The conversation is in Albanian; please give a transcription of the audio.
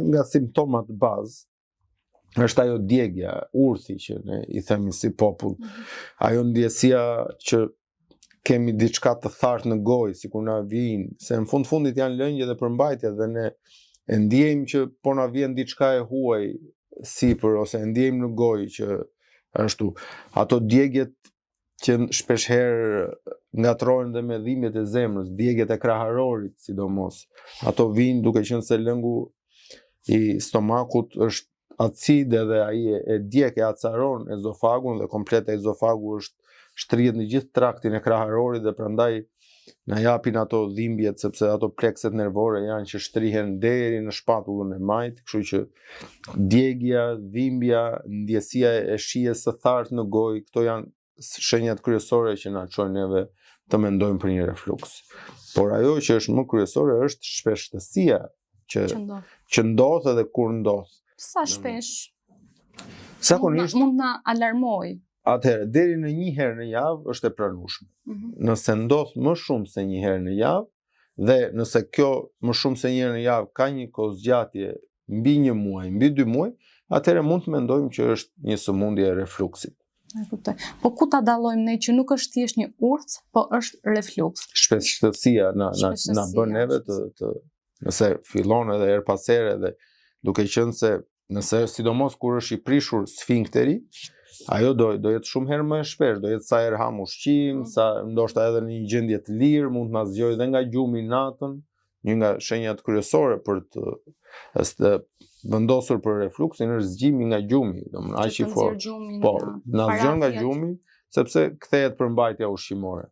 nga simptomat bazë është ajo djegja, urthi që ne i themi si popull. Ajo ndjesia që kemi diçka të thartë në gojë, sikur na vijnë, se në fundit janë lëngje dhe përmbajtje dhe ne e ndjejmë që po na vjen diçka e huaj sipër ose e ndjejmë në gojë që ashtu. Ato djegjet që shpesh herë ngatrohen dhe me dhimbjet e zemrës, djegjet e kraharorit sidomos. Ato vijnë duke qenë se lëngu i stomakut është acid dhe ai e djeg e acaron ezofagun dhe komplet ezofagu është shtrihet në gjithë traktin e kraharorit dhe prandaj na japin ato dhimbjet sepse ato plekset nervore janë që shtrihen deri në shpatullën e majt, kështu që djegja, dhimbja, ndjesia e shijes së thartë në gojë, këto janë shenjat kryesore që na çojnë neve të mendojmë për një refluks. Por ajo që është më kryesore është shpeshtësia që ndodh edhe kur ndodh. Sa shpesh? Zakonisht mund na alarmoj. Atëherë, deri në një herë në javë është e pranueshme. Nëse ndodh më shumë se një herë në javë dhe nëse kjo më shumë se një herë në javë ka një kozgjatje mbi 1 muaj, mbi 2 muaj, atëherë mund të mendojmë që është një sëmundje e refluksit. Po ku ta dallojmë ne që nuk është thjesht një urth, po është refluks? Shpeshtësia na bën neve të nëse fillon edhe her pas here dhe duke qenë se nëse sidomos kur është i prishur sfinkteri, ajo do jetë shumë herë më shpesh, do jetë sa herë ham ushqim, sa ndoshta edhe në një gjendje të lirë, mund të na zgjojë edhe nga gjumi natën, një nga shenjat kryesore për të vendosur për refluksin është zgjimi nga gjumi, domethënë aq i fortë. Po, na zgjon nga gjumi sepse kthehet përmbajtja ushqimore.